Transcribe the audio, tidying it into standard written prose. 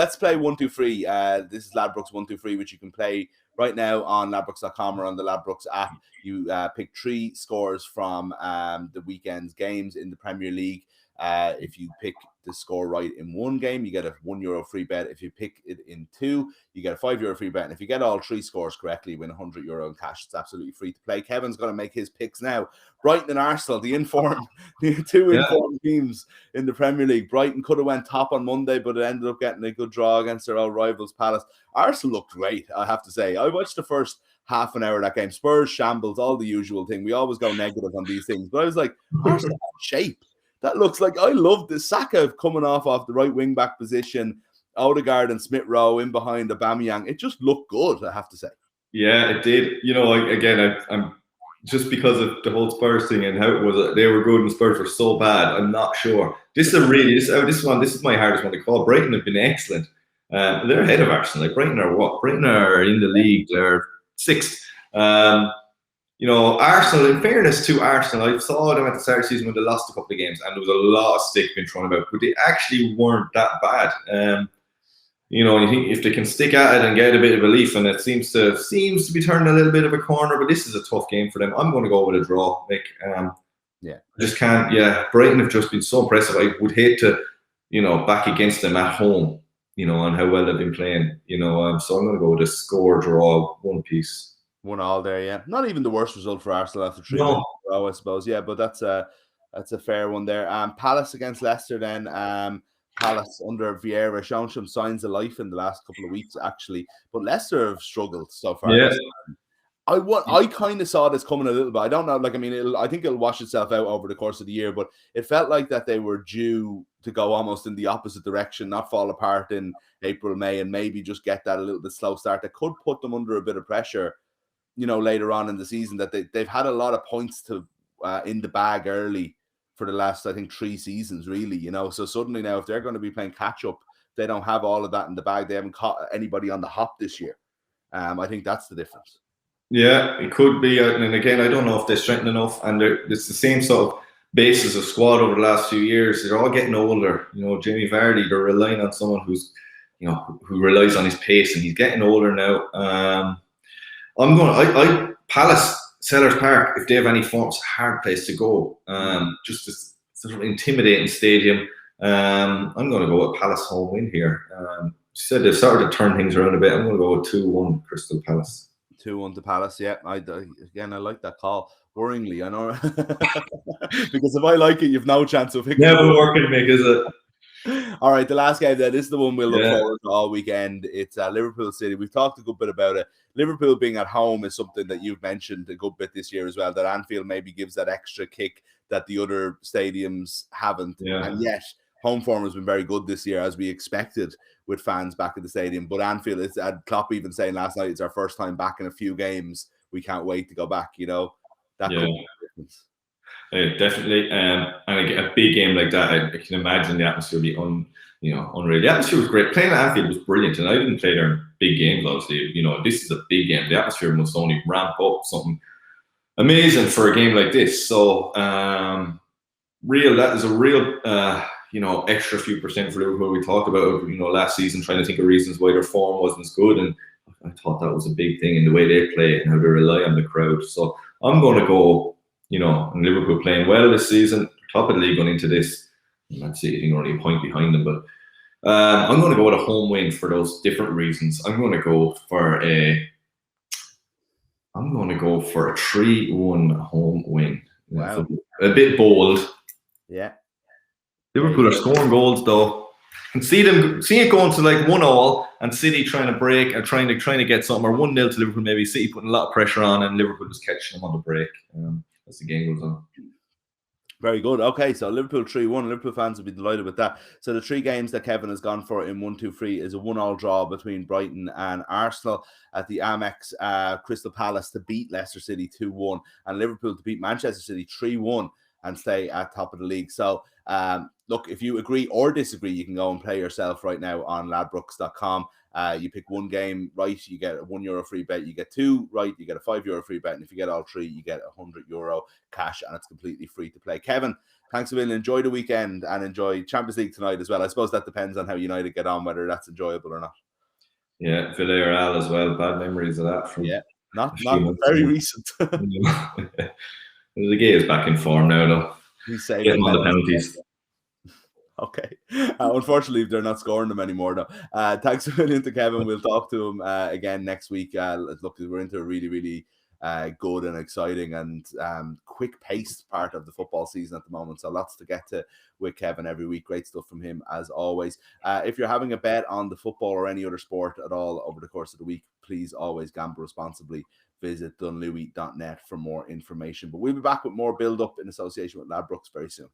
let's play 1-2-3. This is Ladbrokes 1-2-3, which you can play right now on Ladbrokes.com or on the Ladbrokes app. You pick 3 scores from the weekend's games in the Premier League. If you pick the score right in one game, you get a €1 free bet. If you pick it in 2, you get a €5 free bet. And if you get all 3 scores correctly, you win €100 in cash. It's absolutely free to play. Kevin's going to make his picks now. Brighton and Arsenal, the two informed teams in the Premier League. Brighton could have went top on Monday, but it ended up getting a good draw against their old rivals, Palace. Arsenal looked great, I have to say. I watched the first half an hour of that game. Spurs shambles, all the usual thing. We always go negative on these things. But I was like, Arsenal have shape. That looks like, I love the Saka coming off the right wing back position, Odegaard and Smith Rowe in behind Aubameyang. It just looked good, I have to say. Yeah, it did. You know, I'm just because of the whole Spurs thing and how it was, they were good and Spurs were so bad. I'm not sure. This is my hardest one to call. Brighton have been excellent. They're ahead of Arsenal. Like Brighton are what? Brighton are in the league. They're 6th. You know, Arsenal, in fairness to Arsenal, I saw them at the start of the season when they lost a couple of games and there was a lot of stick being thrown about, but they actually weren't that bad. You know, you think if they can stick at it and get a bit of relief, and it seems to be turning a little bit of a corner, but this is a tough game for them. I'm going to go with a draw, Mick. Just can't. Yeah, Brighton have just been so impressive. I would hate to, you know, back against them at home, you know, and how well they've been playing, you know. So I'm going to go with a score draw, 1-1. 1-1 there, yeah. Not even the worst result for Arsenal after 3 wins, I suppose. Yeah, but that's a fair one there. Palace against Leicester then. Palace under Vieira showing some signs of life in the last couple of weeks, actually. But Leicester have struggled so far. Yeah. I kind of saw this coming a little bit. I don't know. Like, I mean, I think it'll wash itself out over the course of the year, but it felt like that they were due to go almost in the opposite direction, not fall apart in April, May, and maybe just get that a little bit slow start. That could put them under a bit of pressure, you know, later on in the season, that they've had a lot of points to in the bag early for the last, I think, 3 seasons, really, you know. So suddenly now, if they're going to be playing catch-up, they don't have all of that in the bag. They haven't caught anybody on the hop this year. I think that's the difference. Yeah, it could be. And again, I don't know if they're strengthened enough. And it's the same sort of basis of squad over the last few years. They're all getting older. You know, Jamie Vardy, they're relying on someone who's, you know, who relies on his pace, and he's getting older now. Palace, Sellers Park, if they have any form, it's a hard place to go. Just a sort of intimidating stadium. I'm going to go with Palace home win here. You said they've started to turn things around a bit. I'm going to go with 2-1 Crystal Palace. 2-1 to Palace, yeah. I like that call. Worryingly, I know. Because if I like it, you've no chance of picking. Never working, Mick, is it? All right, the last game then. This is the one we'll look forward to all weekend. It's Liverpool City. We've talked a good bit about it. Liverpool being at home is something that you've mentioned a good bit this year as well, that Anfield maybe gives that extra kick that the other stadiums haven't. Yeah. And yet, home form has been very good this year, as we expected, with fans back at the stadium. But Anfield, Klopp even saying last night, it's our first time back in a few games. We can't wait to go back, you know. That could be the difference. Definitely. And a big game like that, I can imagine the atmosphere would be unreal. The atmosphere was great. Playing at Anfield was brilliant, and I didn't play there in big games, obviously. You know, this is a big game. The atmosphere must only ramp up something amazing for a game like this. So, that is a real extra few percent for Liverpool. We talked about, you know, last season, trying to think of reasons why their form wasn't as good, and I thought that was a big thing in the way they play and how they rely on the crowd. So I'm going to go, you know, and Liverpool playing well this season, top of the league going into this. Man City only a point behind them, but I'm going to go with a home win for those different reasons. I'm going to go for a 3-1 home win. Wow. A bit bold. Yeah. Liverpool are scoring goals though. And see it going to like 1-1 and City trying to break or trying to get something, or 1-0 to Liverpool, maybe City putting a lot of pressure on and Liverpool just catching them on the break. As the game goes on. Very good. Okay, so Liverpool 3-1. Liverpool fans will be delighted with that. So the 3 games that Kevin has gone for in 1-2-3 is a 1-1 draw between Brighton and Arsenal at the Amex. Crystal Palace to beat Leicester City 2-1, and Liverpool to beat Manchester City 3-1 and stay at top of the league. So look, if you agree or disagree, you can go and play yourself right now on ladbrokes.com. You pick one game right, you get a €1 free bet. You get two right, you get a €5 free bet. And if you get all three, you get €100 cash, and it's completely free to play. Kevin, thanks a million. Enjoy the weekend and enjoy Champions League tonight as well. I suppose that depends on how United get on, whether that's enjoyable or not. Yeah, Villarreal as well. Bad memories of that from not very recent. The guy is back in form now, though. He's saving Get him on the penalties. Okay. Unfortunately, they're not scoring them anymore, though. Thanks a million to Kevin. We'll talk to him again next week. Look, we're into a really, really good and exciting and quick-paced part of the football season at the moment. So lots to get to with Kevin every week. Great stuff from him, as always. If you're having a bet on the football or any other sport at all over the course of the week, please always gamble responsibly. Visit dunlewy.net for more information. But we'll be back with more build-up in association with Ladbrokes very soon.